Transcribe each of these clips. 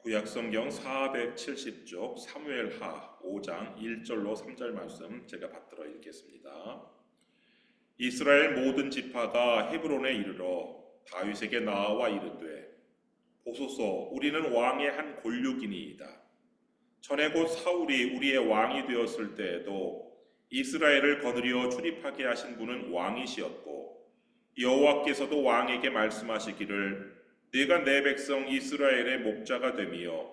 구약성경 470쪽 사무엘하 5장 1절로 3절 말씀 제가 받들어 읽겠습니다. 이스라엘 모든 지파가 헤브론에 이르러 다윗에게 나아와 이르되 보소서 우리는 왕의 한 골육이니이다. 전에 곧 사울이 우리의 왕이 되었을 때에도 이스라엘을 거느려 출입하게 하신 분은 왕이시었고 여호와께서도 왕에게 말씀하시기를 네가 내 백성 이스라엘의 목자가 되며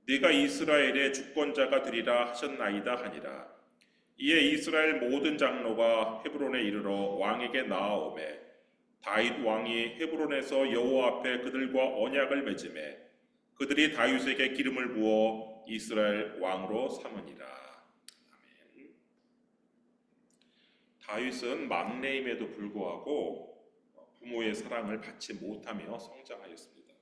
네가 이스라엘의 주권자가 되리라 하셨나이다 하니라. 이에 이스라엘 모든 장로가 헤브론에 이르러 왕에게 나아오매 다윗 왕이 헤브론에서 여호와 앞에 그들과 언약을 맺음에 그들이 다윗에게 기름을 부어 이스라엘 왕으로 삼으니라. 아멘. 다윗은 막내임에도 불구하고 부모의 사랑을 받지 못하며 성장하였습니다.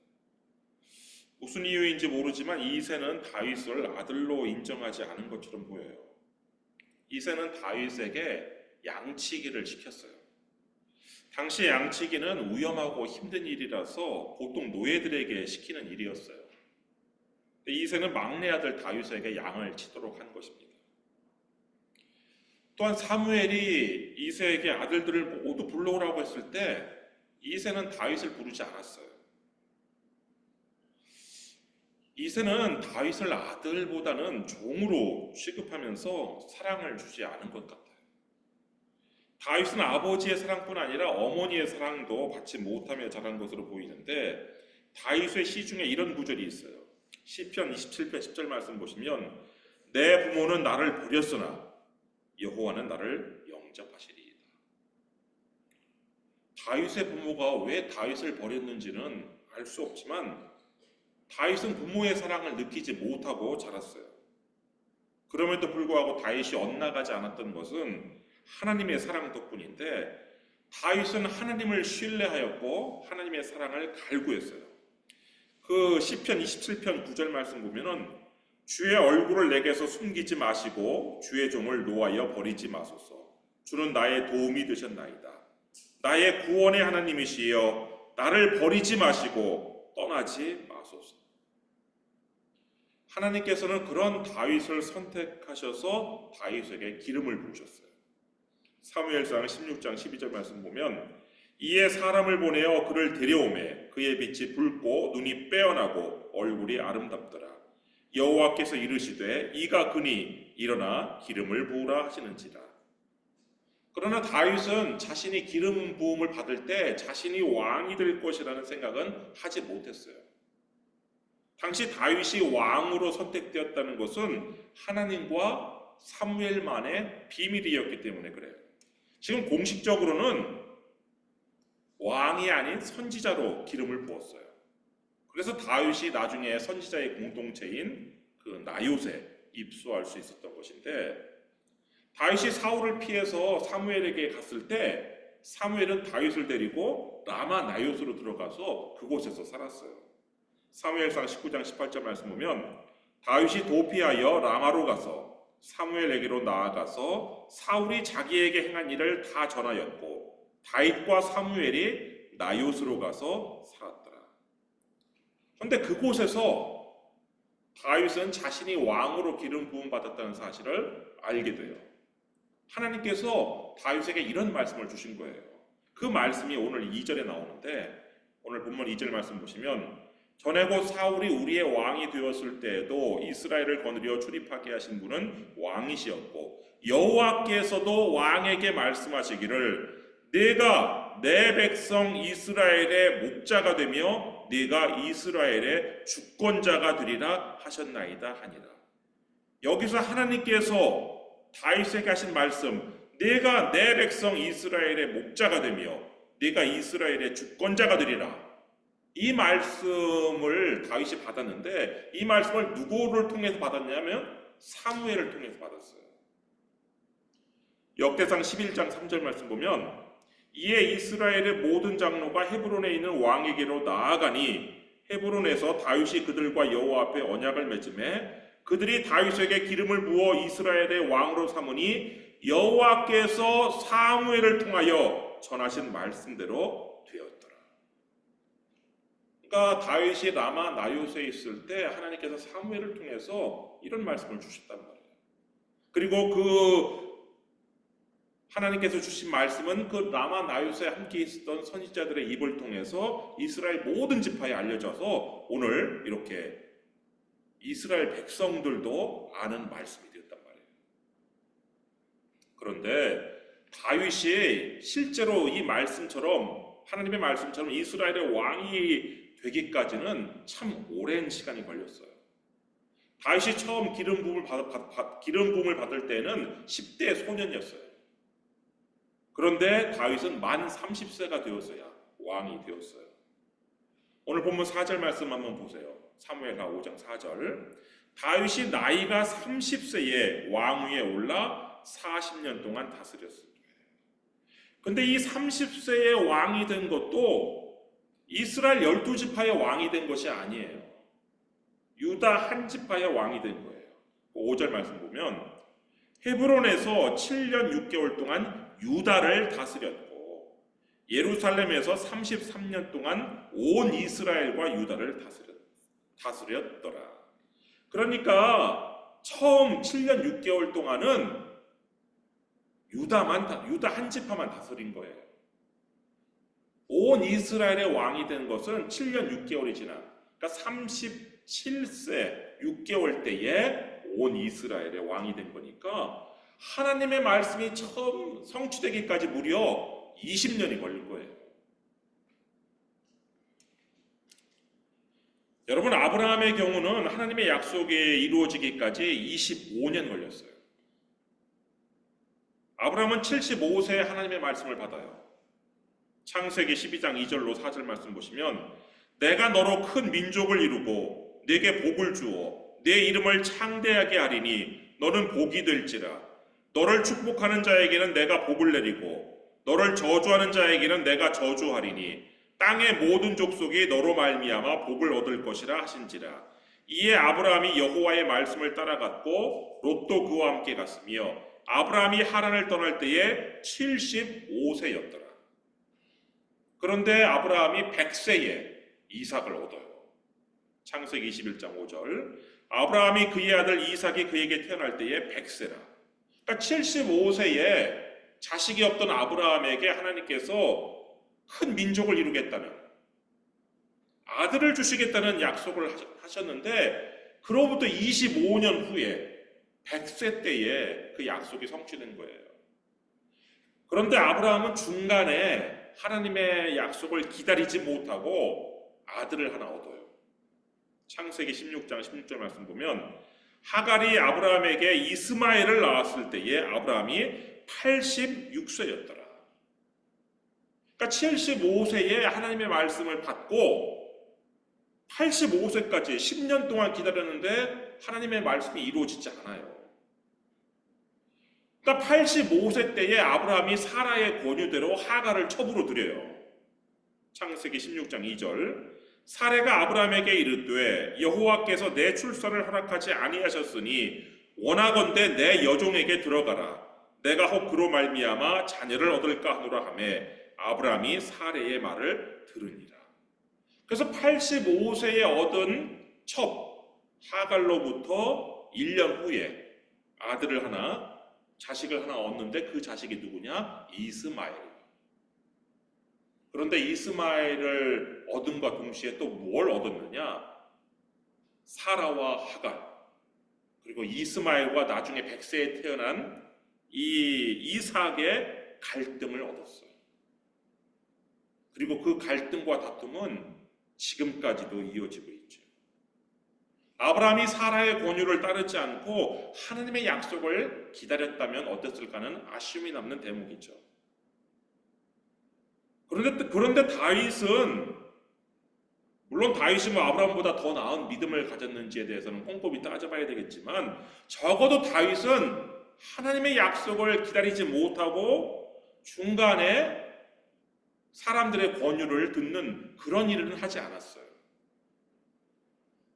무슨 이유인지 모르지만 이새는 다윗을 아들로 인정하지 않은 것처럼 보여요. 이새는 다윗에게 양치기를 시켰어요. 당시 양치기는 위험하고 힘든 일이라서 보통 노예들에게 시키는 일이었어요. 이새는 막내 아들 다윗에게 양을 치도록 한 것입니다. 또한 사무엘이 이새에게 아들들을 모두 불러오라고 했을 때 이새는 다윗을 부르지 않았어요. 이새는 다윗을 아들보다는 종으로 취급하면서 사랑을 주지 않은 것 같아요. 다윗은 아버지의 사랑뿐 아니라 어머니의 사랑도 받지 못하며 자란 것으로 보이는데 다윗의 시 중에 이런 구절이 있어요. 시편 27편 10절 말씀 보시면 내 부모는 나를 버렸으나 여호와는 나를 영접하시리이다. 다윗의 부모가 왜 다윗을 버렸는지는 알 수 없지만 다윗은 부모의 사랑을 느끼지 못하고 자랐어요. 그럼에도 불구하고 다윗이 엇나가지 않았던 것은 하나님의 사랑 덕분인데 다윗은 하나님을 신뢰하였고 하나님의 사랑을 갈구했어요. 그 시편 27편 9절 말씀 보면은 주의 얼굴을 내게서 숨기지 마시고 주의 종을 노하여 버리지 마소서. 주는 나의 도움이 되셨나이다. 나의 구원의 하나님이시여 나를 버리지 마시고 떠나지 마소서. 하나님께서는 그런 다윗을 선택하셔서 다윗에게 기름을 부으셨어요. 사무엘상 16장 12절 말씀 보면 이에 사람을 보내어 그를 데려오매 그의 빛이 붉고 눈이 빼어나고 얼굴이 아름답더라. 여호와께서 이르시되 이가 그니 일어나 기름을 부으라 하시는지라. 그러나 다윗은 자신이 기름 부음을 받을 때 자신이 왕이 될 것이라는 생각은 하지 못했어요. 당시 다윗이 왕으로 선택되었다는 것은 하나님과 사무엘만의 비밀이었기 때문에 그래요. 지금 공식적으로는 왕이 아닌 선지자로 기름을 부었어요. 그래서 다윗이 나중에 선지자의 공동체인 그 나요새 입수할 수 있었던 것인데 다윗이 사울을 피해서 사무엘에게 갔을 때 사무엘은 다윗을 데리고 라마 나요스로 들어가서 그곳에서 살았어요. 사무엘상 19장 18절 말씀 보면 다윗이 도피하여 라마로 가서 사무엘에게로 나아가서 사울이 자기에게 행한 일을 다 전하였고 다윗과 사무엘이 나요스로 가서 살았더라. 그런데 그곳에서 다윗은 자신이 왕으로 기름 부음 받았다는 사실을 알게 돼요. 하나님께서 다윗에게 이런 말씀을 주신 거예요. 그 말씀이 오늘 2절에 나오는데 오늘 본문 2절 말씀 보시면 전에 곧 사울이 우리의 왕이 되었을 때에도 이스라엘을 거느려 출입하게 하신 분은 왕이시었고 여호와께서도 왕에게 말씀하시기를 네가 내 백성 이스라엘의 목자가 되며 네가 이스라엘의 주권자가 되리라 하셨나이다 하니라. 여기서 하나님께서 다윗에게 하신 말씀 네가 내 백성 이스라엘의 목자가 되며 네가 이스라엘의 주권자가 되리라. 이 말씀을 다윗이 받았는데 이 말씀을 누구를 통해서 받았냐면 사무엘을 통해서 받았어요. 역대상 11장 3절 말씀 보면 이에 이스라엘의 모든 장로가 헤브론에 있는 왕에게로 나아가니 헤브론에서 다윗이 그들과 여호와 앞에 언약을 맺음에 그들이 다윗에게 기름을 부어 이스라엘의 왕으로 삼으니 여호와께서 사무엘을 통하여 전하신 말씀대로 되었더라. 그러니까 그러니까 다윗이 라마 나요스에 있을 때 하나님께서 사무엘을 통해서 이런 말씀을 주셨단 말이에요. 그리고 그 하나님께서 주신 말씀은 그 라마 나요스에 함께 있었던 선지자들의 입을 통해서 이스라엘 모든 지파에 알려져서 오늘 이렇게 이스라엘 백성들도 아는 말씀이 되었단 말이에요. 그런데 다윗이 실제로 이 말씀처럼 하나님의 말씀처럼 이스라엘의 왕이 되기까지는 참 오랜 시간이 걸렸어요. 다윗이 처음 기름 부음을 받을 때는 10대 소년이었어요. 그런데 다윗은 만 30세가 되었어야 왕이 되었어요. 오늘 본문 4절 말씀 한번 보세요. 사무엘하 5장 4절. 다윗이 나이가 30세에 왕위에 올라 40년 동안 다스렸을 때예요. 근데 이 30세에 왕이 된 것도 이스라엘 12지파의 왕이 된 것이 아니에요. 유다 한 지파의 왕이 된 거예요. 5절 말씀 보면 헤브론에서 7년 6개월 동안 유다를 다스렸고 예루살렘에서 33년 동안 온 이스라엘과 유다를 다스렸더라. 그러니까 처음 7년 6개월 동안은 유다 한 지파만 다스린 거예요. 온 이스라엘의 왕이 된 것은 7년 6개월이 지난, 그러니까 37세 6개월 때에 온 이스라엘의 왕이 된 거니까 하나님의 말씀이 처음 성취되기까지 무려 20년이 걸릴 거예요. 여러분, 아브라함의 경우는 하나님의 약속이 이루어지기까지 25년 걸렸어요. 아브라함은 75세에 하나님의 말씀을 받아요. 창세기 12장 2절로 4절 말씀 보시면 내가 너로 큰 민족을 이루고 네게 복을 주어 네 이름을 창대하게 하리니 너는 복이 될지라. 너를 축복하는 자에게는 내가 복을 내리고 너를 저주하는 자에게는 내가 저주하리니 땅의 모든 족속이 너로 말미암아 복을 얻을 것이라 하신지라. 이에 아브라함이 여호와의 말씀을 따라갔고 롯도 그와 함께 갔으며 아브라함이 하란을 떠날 때에 75세였더라. 그런데 아브라함이 100세에 이삭을 얻어요. 창세기 21장 5절. 아브라함이 그의 아들 이삭이 그에게 태어날 때에 100세라. 그러니까 75세에 자식이 없던 아브라함에게 하나님께서 큰 민족을 이루겠다는, 아들을 주시겠다는 약속을 하셨는데 그로부터 25년 후에 100세 때에 그 약속이 성취된 거예요. 그런데 아브라함은 중간에 하나님의 약속을 기다리지 못하고 아들을 하나 얻어요. 창세기 16장 16절 말씀 보면 하갈이 아브라함에게 이스마엘을 낳았을 때에 아브라함이 86세였더라. 그러니까 75세에 하나님의 말씀을 받고 85세까지 10년 동안 기다렸는데 하나님의 말씀이 이루어지지 않아요. 그러니까 85세 때에 아브라함이 사라의 권유대로 하갈을 첩으로 들여요. 창세기 16장 2절. 사레가 아브라함에게 이르되 여호와께서 내 출산을 허락하지 아니하셨으니 원하건대 내 여종에게 들어가라. 내가 혹 그로 말미암아 자녀를 얻을까 하노라 하매 아브라함이 사레의 말을 들으니라. 그래서 85세에 얻은 첩 하갈로부터 1년 후에 아들을 하나, 자식을 하나 얻는데 그 자식이 누구냐? 이스마엘. 그런데 이스마엘을 얻음과 동시에 또 뭘 얻었느냐? 사라와 하갈, 그리고 이스마엘과 나중에 100세에 태어난 이 이삭의 갈등을 얻었어요. 그리고 그 갈등과 다툼은 지금까지도 이어지고 있죠. 아브라함이 사라의 권유를 따르지 않고 하나님의 약속을 기다렸다면 어땠을까는 아쉬움이 남는 대목이죠. 그런데 다윗은, 물론 다윗이 아브라함보다 더 나은 믿음을 가졌는지에 대해서는 꼼꼼히 따져봐야 되겠지만 적어도 다윗은 하나님의 약속을 기다리지 못하고 중간에 사람들의 권유를 듣는 그런 일은 하지 않았어요.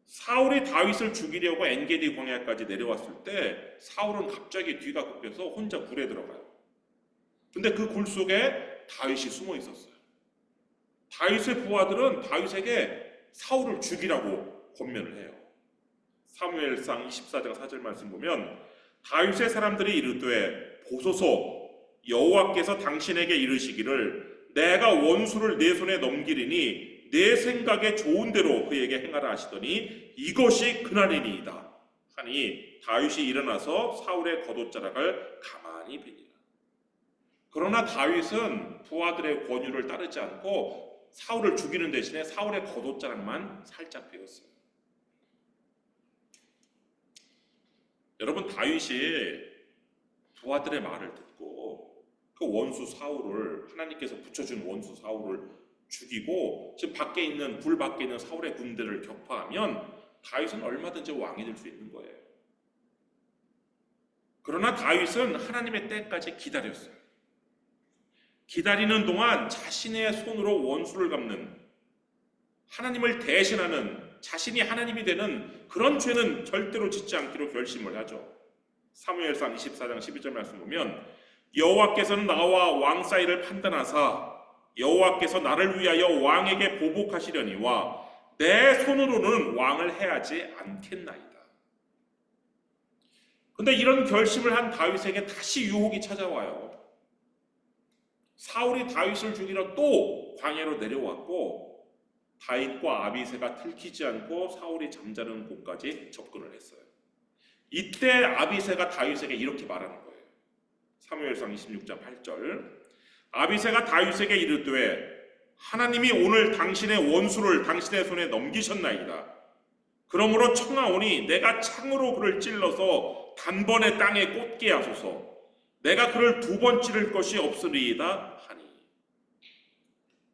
사울이 다윗을 죽이려고 엔게디 광야까지 내려왔을 때 사울은 갑자기 뒤가 굽혀서 혼자 굴에 들어가요. 근데 그 굴 속에 다윗이 숨어 있었어요. 다윗의 부하들은 다윗에게 사울을 죽이라고 권면을 해요. 사무엘상 24장 4절 말씀 보면 다윗의 사람들이 이르되 보소서 여호와께서 당신에게 이르시기를 내가 원수를 내 손에 넘기리니 내 생각에 좋은 대로 그에게 행하라 하시더니 이것이 그날이니이다 하니 다윗이 일어나서 사울의 겉옷자락을 가만히 베니라. 그러나 다윗은 부하들의 권유를 따르지 않고 사울을 죽이는 대신에 사울의 겉옷자락만 살짝 베었어요. 여러분, 다윗이 부하들의 말을 듣고 그 원수 사울을, 하나님께서 붙여준 원수 사울을 죽이고 지금 밖에 있는, 불 밖에 있는 사울의 군대를 격파하면 다윗은 얼마든지 왕이 될 수 있는 거예요. 그러나 다윗은 하나님의 때까지 기다렸어요. 기다리는 동안 자신의 손으로 원수를 갚는, 하나님을 대신하는, 자신이 하나님이 되는 그런 죄는 절대로 짓지 않기로 결심을 하죠. 사무엘상 24장 12절 말씀 보면 여호와께서는 나와 왕 사이를 판단하사 여호와께서 나를 위하여 왕에게 보복하시려니와 내 손으로는 왕을 해하지 않겠나이다. 근데 이런 결심을 한 다윗에게 다시 유혹이 찾아와요. 사울이 다윗을 죽이러 또 광야로 내려왔고 다윗과 아비새가 들키지 않고 사울이 잠자는 곳까지 접근을 했어요. 이때 아비새가 다윗에게 이렇게 말하는 거예요. 사무엘상 26장 8절 아비새가 다윗에게 이르되 하나님이 오늘 당신의 원수를 당신의 손에 넘기셨나이다. 그러므로 청하오니 내가 창으로 그를 찔러서 단번에 땅에 꽂게 하소서. 내가 그를 2번 찌를 것이 없으리이다 하니.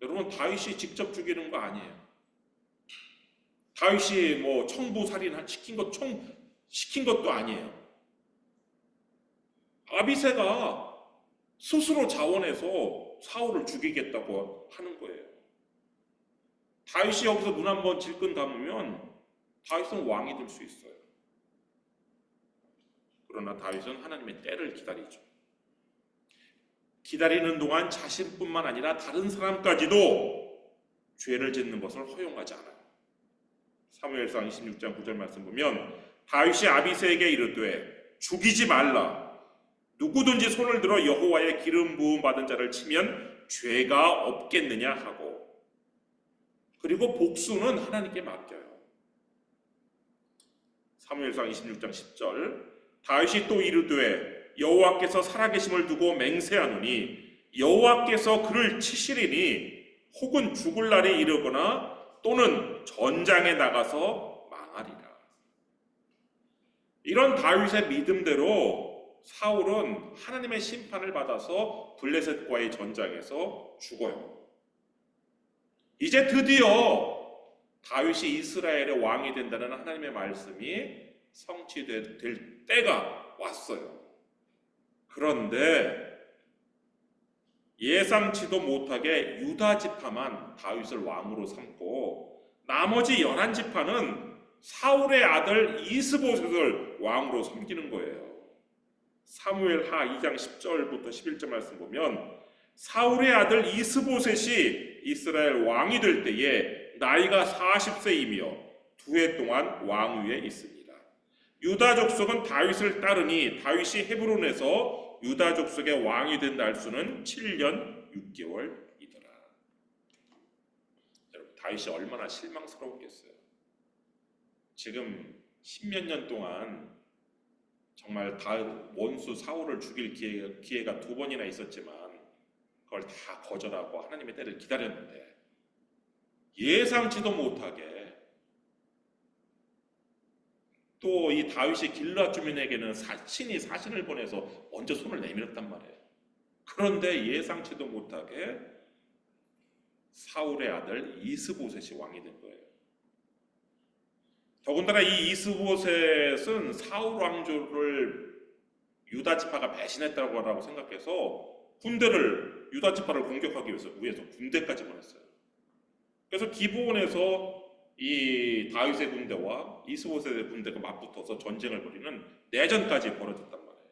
여러분, 다윗이 직접 죽이는 거 아니에요. 다윗이 뭐 청부살인 시킨 것도 아니에요. 아비새가 스스로 자원해서 사울을 죽이겠다고 하는 거예요. 다윗이 여기서 눈 한번 질끈 감으면 다윗은 왕이 될 수 있어요. 그러나 다윗은 하나님의 때를 기다리죠. 기다리는 동안 자신뿐만 아니라 다른 사람까지도 죄를 짓는 것을 허용하지 않아요. 사무엘상 26장 9절 말씀 보면 다윗이 아비새에게 이르되 죽이지 말라. 누구든지 손을 들어 여호와의 기름 부음 받은 자를 치면 죄가 없겠느냐 하고, 그리고 복수는 하나님께 맡겨요. 사무엘상 26장 10절 다윗이 또 이르되 여호와께서 살아계심을 두고 맹세하노니 여호와께서 그를 치시리니 혹은 죽을 날이 이르거나 또는 전장에 나가서 망하리라. 이런 다윗의 믿음대로 사울은 하나님의 심판을 받아서 블레셋과의 전장에서 죽어요. 이제 드디어 다윗이 이스라엘의 왕이 된다는 하나님의 말씀이 성취될 때가 왔어요. 그런데 예상치도 못하게 유다 지파만 다윗을 왕으로 삼고 나머지 11지파는 사울의 아들 이스보셋을 왕으로 섬기는 거예요. 사무엘하 2장 10절부터 11절 말씀 보면 사울의 아들 이스보셋이 이스라엘 왕이 될 때에 나이가 40세이며 2해 동안 왕위에 있습니다. 유다 족속은 다윗을 따르니 다윗이 헤브론에서 유다 족속의 왕이 된 날수는 7년 6개월이더라. 여러분, 다윗이 얼마나 실망스러웠겠어요. 지금 10몇 년 동안 정말 원수 사울을 죽일 기회가 2번이나 있었지만 그걸 다 거절하고 하나님의 때를 기다렸는데 예상치도 못하게 또 이 다윗이 길르앗 주민에게는 신이 사신을 보내서 먼저 손을 내밀었단 말이에요. 그런데 예상치도 못하게 사울의 아들 이스보셋이 왕이 된 거예요. 더군다나 이 이스보셋은 사울 왕조를 유다 지파가 배신했다고 생각해서 군대를, 유다 지파를 공격하기 위해서 군대까지 보냈어요. 그래서 기브온에서 이 다윗의 군대와 이스보셋의 군대가 맞붙어서 전쟁을 벌이는 내전까지 벌어졌단 말이에요.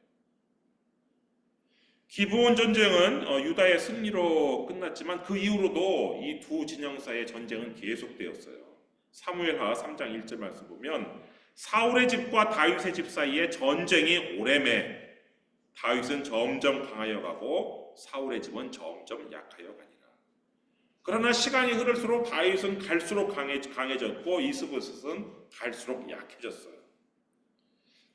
기브온 전쟁은 유다의 승리로 끝났지만 그 이후로도 이 두 진영 사이의 전쟁은 계속되었어요. 사무엘하 3장 1절 말씀 보면 사울의 집과 다윗의 집 사이에 전쟁이 오래매 다윗은 점점 강하여 가고 사울의 집은 점점 약하여 가니라. 그러나 시간이 흐를수록 다윗은 갈수록 강해졌고 이스보셋은 갈수록 약해졌어요.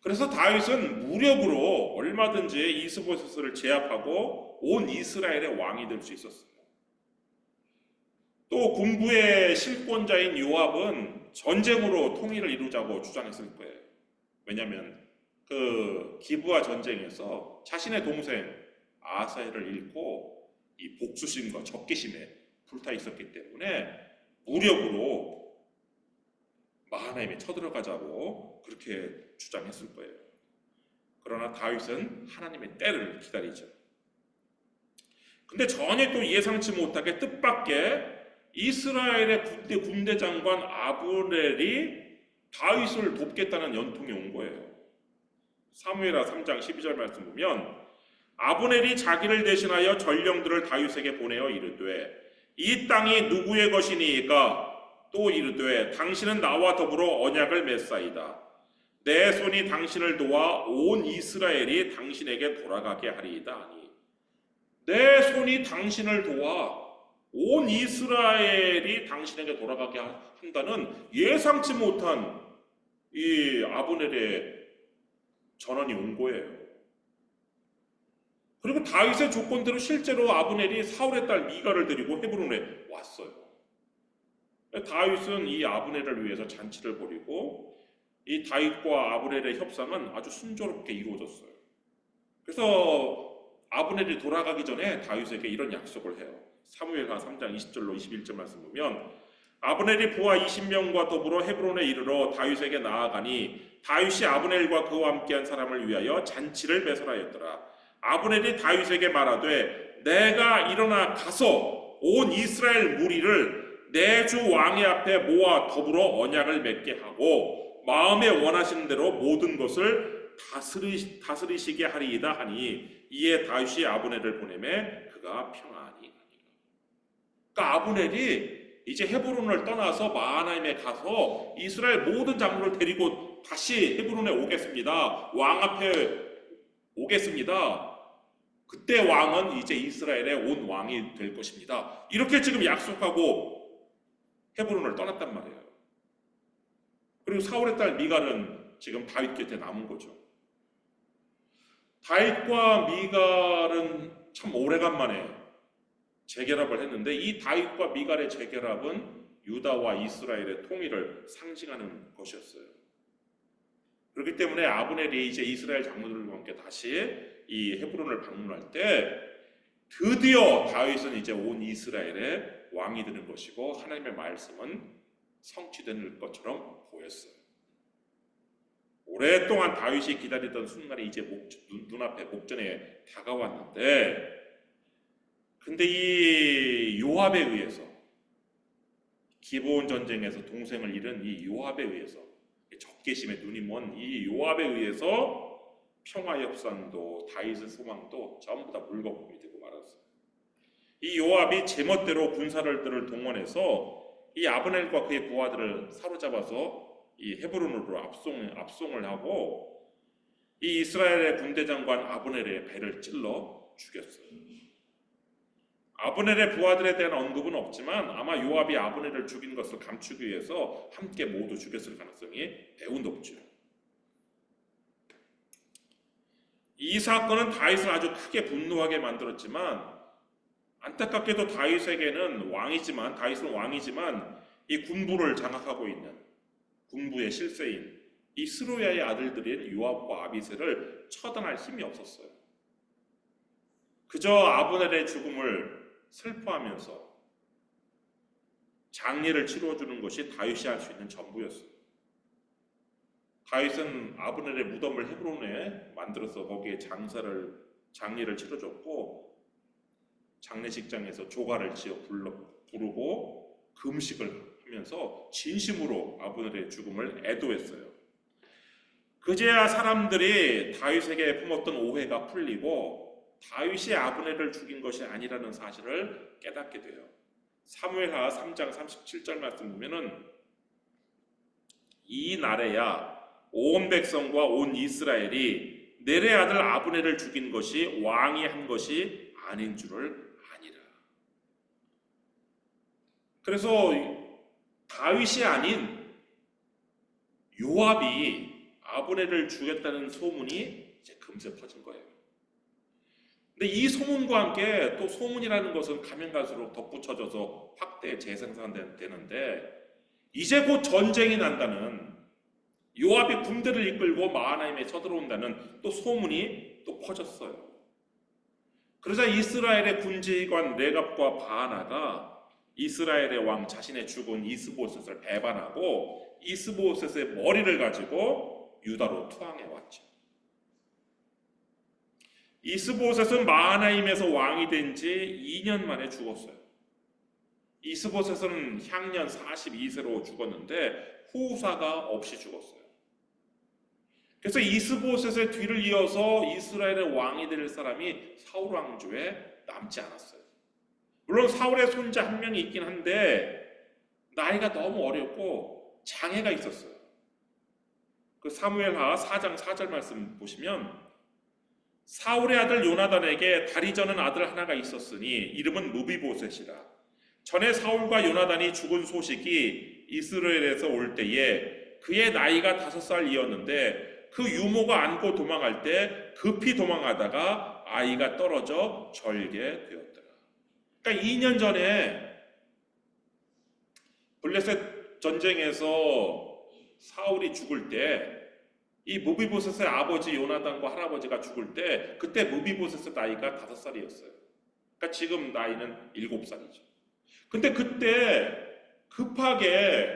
그래서 다윗은 무력으로 얼마든지 이스보셋을 제압하고 온 이스라엘의 왕이 될 수 있었어요. 또 군부의 실권자인 요압은 전쟁으로 통일을 이루자고 주장했을 거예요. 왜냐하면 그 기브아 전쟁에서 자신의 동생 아사엘을 잃고 이 복수심과 적개심에 불타 있었기 때문에 무력으로 마하나임에 쳐들어가자고 그렇게 주장했을 거예요. 그러나 다윗은 하나님의 때를 기다리죠. 근데 전혀 또 예상치 못하게 뜻밖의 이스라엘의 군대 장관 아브넬이 다윗을 돕겠다는 연통이 온 거예요. 사무엘하 3장 12절 말씀 보면 아브넬이 자기를 대신하여 전령들을 다윗에게 보내어 이르되 이 땅이 누구의 것이니까 또 이르되 당신은 나와 더불어 언약을 맺사이다. 내 손이 당신을 도와 온 이스라엘이 당신에게 돌아가게 하리이다 하니 내 손이 당신을 도와 온 이스라엘이 당신에게 돌아가게 한다는 예상치 못한 이 아브넬의 전언이 온 거예요. 그리고 다윗의 조건대로 실제로 아브넬이 사울의 딸 미가를 데리고 헤브론에 왔어요. 다윗은 이 아브넬을 위해서 잔치를 벌이고 이 다윗과 아브넬의 협상은 아주 순조롭게 이루어졌어요. 그래서 아브넬이 돌아가기 전에 다윗에게 이런 약속을 해요. 사무엘하 3장 20절로 21절 말씀 보면 아브넬이 부하 20명과 더불어 헤브론에 이르러 다윗에게 나아가니 다윗이 아브넬과 그와 함께한 사람을 위하여 잔치를 배설하였더라. 아브넬이 다윗에게 말하되 내가 일어나 가서 온 이스라엘 무리를 내 주 왕의 앞에 모아 더불어 언약을 맺게 하고 마음에 원하시는 대로 모든 것을 다스리시게 하리이다 하니 이에 다윗이 아브넬을 보내매 그가 평안히 가니라. 그러니까 아브넬이 이제 헤브론을 떠나서 마하나임에 가서 이스라엘 모든 장로를 데리고 다시 헤브론에 오겠습니다. 왕 앞에 오겠습니다. 그때 왕은 이제 이스라엘의 온 왕이 될 것입니다. 이렇게 지금 약속하고 헤브론을 떠났단 말이에요. 그리고 사울의 딸 미갈은 지금 다윗 곁에 남은 거죠. 다윗과 미갈은 참 오래간만에 재결합을 했는데 이 다윗과 미갈의 재결합은 유다와 이스라엘의 통일을 상징하는 것이었어요. 그렇기 때문에 아브넬이 이제 이스라엘 장로들과 함께 다시 이 헤브론을 방문할 때 드디어 다윗은 이제 온 이스라엘의 왕이 되는 것이고 하나님의 말씀은 성취되는 것처럼 보였어요. 오랫동안 다윗이 기다리던 순간이 이제 눈앞에 목전에 다가왔는데 근데 이 요압에 의해서 기브온 전쟁에서 동생을 잃은 이 요압에 의해서 적개심에 눈이 먼 이 요압에 의해서 평화 협상도 다윗의 소망도 전부 다 물거품이 되고 말았어요. 이 요압이 제멋대로 군사들을 동원해서 이 아브넬과 그의 부하들을 사로잡아서 이 헤브론으로 압송을 하고 이 이스라엘의 군대 장관 아브넬의 배를 찔러 죽였어요. 아브넬의 부하들에 대한 언급은 없지만 아마 요압이 아브넬을 죽인 것을 감추기 위해서 함께 모두 죽였을 가능성이 매우 높죠. 이 사건은 다윗을 아주 크게 분노하게 만들었지만 안타깝게도 다윗은 왕이지만 이 군부를 장악하고 있는 군부의 실세인 이 스루야의 아들들인 요압과 아비새를 처단할 힘이 없었어요. 그저 아브넬의 죽음을 슬퍼하면서 장례를 치러주는 것이 다윗이 할 수 있는 전부였어요. 다윗은 아브넬의 무덤을 헤브론에 만들어서 거기에 장례를 치러줬고 장례식장에서 조가를 지어 부르고 금식을 하면서 진심으로 아브넬의 죽음을 애도했어요. 그제야 사람들이 다윗에게 품었던 오해가 풀리고 다윗이 아브넬을 죽인 것이 아니라는 사실을 깨닫게 돼요. 사무엘하 3장 37절 말씀 보면은 이 날에야 온 백성과 온 이스라엘이 넬의 아들 아브넬을 죽인 것이 왕이 한 것이 아닌 줄을 아니라. 그래서 다윗이 아닌 요압이 아브넬을 죽였다는 소문이 이제 금세 퍼진 거예요. 근데 이 소문과 함께 또 소문이라는 것은 가면 갈수록 덧붙여져서 확대 재생산되는데, 이제 곧 전쟁이 난다는, 요압이 군대를 이끌고 마하나임에 쳐들어온다는 또 소문이 또 퍼졌어요. 그러자 이스라엘의 군지휘관 레갑과 바하나가 이스라엘의 왕 자신의 죽은 이스보셋을 배반하고 이스보셋의 머리를 가지고 유다로 투항해 왔죠. 이스보셋은 마하나임에서 왕이 된 지 2년 만에 죽었어요. 이스보셋은 향년 42세로 죽었는데 후사가 없이 죽었어요. 그래서 이스보셋의 뒤를 이어서 이스라엘의 왕이 될 사람이 사울 왕조에 남지 않았어요. 물론 사울의 손자 한 명이 있긴 한데 나이가 너무 어렸고 장애가 있었어요. 그 사무엘하 4장 4절 말씀 보시면, 사울의 아들 요나단에게 다리 저는 아들 하나가 있었으니 이름은 무비보셋이라. 전에 사울과 요나단이 죽은 소식이 이스라엘에서 올 때에 그의 나이가 5살이었는데 그 유모가 안고 도망할 때 급히 도망하다가 아이가 떨어져 절게 되었더라. 그러니까 2년 전에 블레셋 전쟁에서 사울이 죽을 때 이 무비보셋의 아버지 요나단과 할아버지가 죽을 때 그때 무비보셋의 나이가 5살이었어요. 그러니까 지금 나이는 7살이죠. 근데 그때 급하게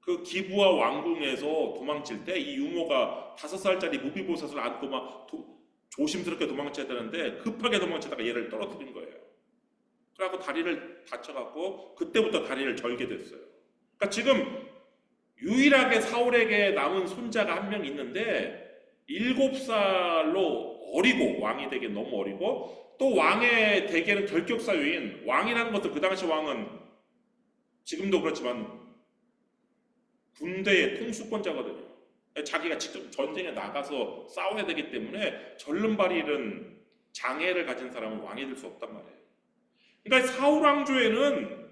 그 기브아 왕궁에서 도망칠 때 이 유모가 5살짜리 무비보셋을 안고 막 조심스럽게 도망쳐야 되는데 급하게 도망치다가 얘를 떨어뜨린 거예요. 그래갖고 다리를 다쳐갖고 그때부터 다리를 절게 됐어요. 그러니까 지금 유일하게 사울에게 남은 손자가 한 명 있는데 7살로 어리고, 왕이 되기 너무 어리고, 또 왕의 대계는 결격사유인, 왕이라는 것도 그 당시 왕은 지금도 그렇지만 군대의 통수권자거든요. 자기가 직접 전쟁에 나가서 싸워야 되기 때문에 절름발이른 장애를 가진 사람은 왕이 될 수 없단 말이에요. 그러니까 사울 왕조에는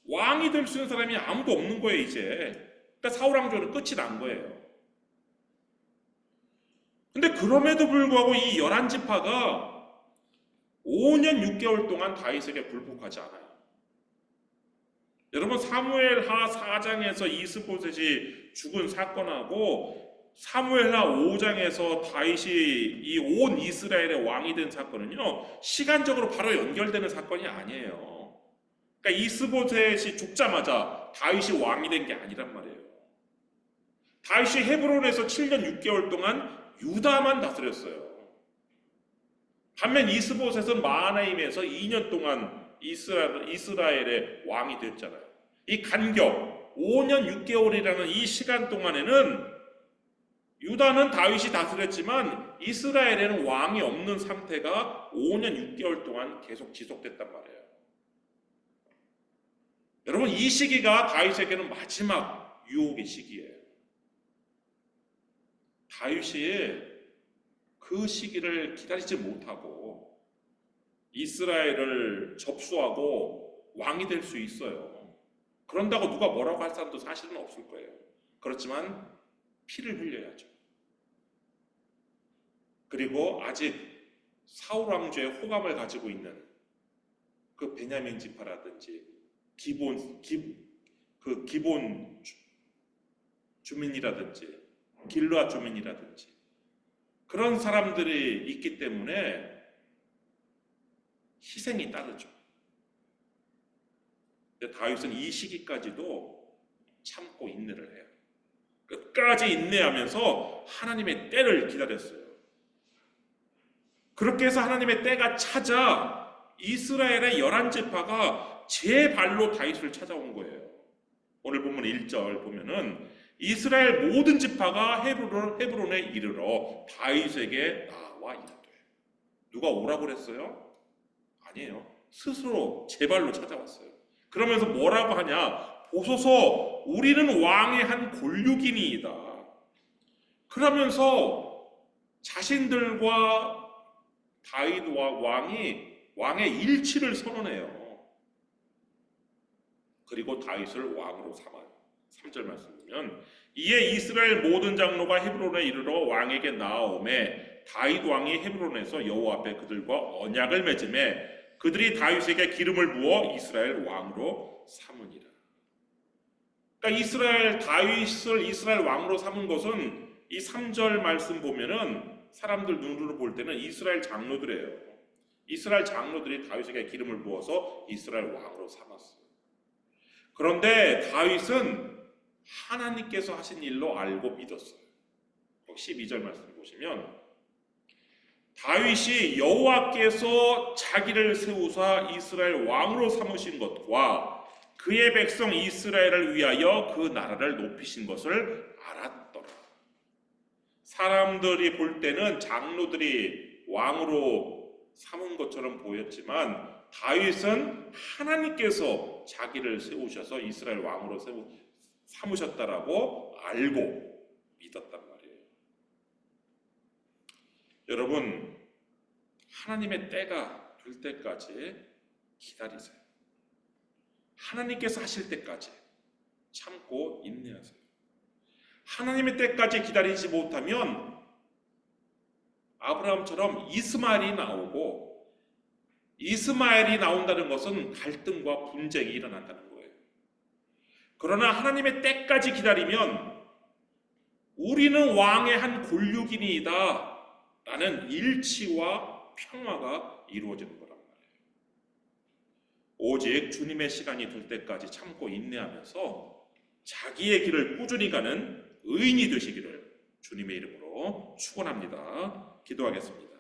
왕이 될 수 있는 사람이 아무도 없는 거예요, 이제. 그러니까 사울 왕조는 끝이 난 거예요. 근데 그럼에도 불구하고 이 11지파가 5년 6개월 동안 다윗에게 굴복하지 않아요. 여러분, 사무엘하 4장에서 이스보셋이 죽은 사건하고 사무엘하 5장에서 다윗이 이 온 이스라엘의 왕이 된 사건은요, 시간적으로 바로 연결되는 사건이 아니에요. 그러니까 이스보셋이 죽자마자 다윗이 왕이 된 게 아니란 말이에요. 다윗이 헤브론에서 7년 6개월 동안 유다만 다스렸어요. 반면 이스보셋은 마하나임에서 2년 동안 이스라엘의 왕이 됐잖아요. 이 간격 5년 6개월이라는 이 시간 동안에는 유다는 다윗이 다스렸지만 이스라엘에는 왕이 없는 상태가 5년 6개월 동안 계속 지속됐단 말이에요. 여러분, 이 시기가 다윗에게는 마지막 유혹의 시기예요. 다윗이 그 시기를 기다리지 못하고 이스라엘을 접수하고 왕이 될 수 있어요. 그런다고 누가 뭐라고 할 사람도 사실은 없을 거예요. 그렇지만 피를 흘려야죠. 그리고 아직 사울 왕조의 호감을 가지고 있는 그 베냐민 지파라든지 기본 주민이라든지 길르앗 주민이라든지 그런 사람들이 있기 때문에 희생이 따르죠. 근데 다윗은 이 시기까지도 참고 인내를 해요. 끝까지 인내하면서 하나님의 때를 기다렸어요. 그렇게 해서 하나님의 때가 찾아 이스라엘의 11지파가 제 발로 다윗을 찾아온 거예요. 오늘 본문 1절 보면은 이스라엘 모든 지파가 헤브론에 이르러 다윗에게 나와 이르되. 누가 오라고 그랬어요? 아니에요. 스스로 제 발로 찾아왔어요. 그러면서 뭐라고 하냐? 보소서 우리는 왕의 한 골육이니이다. 그러면서 자신들과 다윗과 왕의 일치를 선언해요. 그리고 다윗을 왕으로 삼아요. 3절 말씀 보면 이에 이스라엘 모든 장로가 헤브론에 이르러 왕에게 나아오매 다윗 왕이 헤브론에서 여호와 앞에 그들과 언약을 맺음에 그들이 다윗에게 기름을 부어 이스라엘 왕으로 삼으니라. 그러니까 다윗을 이스라엘 왕으로 삼은 것은 이 3절 말씀 보면은 사람들 눈으로 볼 때는 이스라엘 장로들이에요. 이스라엘 장로들이 다윗에게 기름을 부어서 이스라엘 왕으로 삼았어요. 그런데 다윗은 하나님께서 하신 일로 알고 믿었어요. 12절 말씀 보시면 다윗이 여호와께서 자기를 세우사 이스라엘 왕으로 삼으신 것과 그의 백성 이스라엘을 위하여 그 나라를 높이신 것을 알았더라. 사람들이 볼 때는 장로들이 왕으로 삼은 것처럼 보였지만 다윗은 하나님께서 자기를 세우셔서 이스라엘 왕으로 삼으셨다라고 알고 믿었단 말이에요. 여러분, 하나님의 때가 될 때까지 기다리세요. 하나님께서 하실 때까지 참고 인내하세요. 하나님의 때까지 기다리지 못하면 아브라함처럼 이스마엘이 나오고, 이스마엘이 나온다는 것은 갈등과 분쟁이 일어난다는 거예요. 그러나 하나님의 때까지 기다리면 우리는 왕의 한 골육이니이다 라는 일치와 평화가 이루어지는 거란 말이에요. 오직 주님의 시간이 될 때까지 참고 인내하면서 자기의 길을 꾸준히 가는 의인이 되시기를 주님의 이름으로 축원합니다. 기도하겠습니다.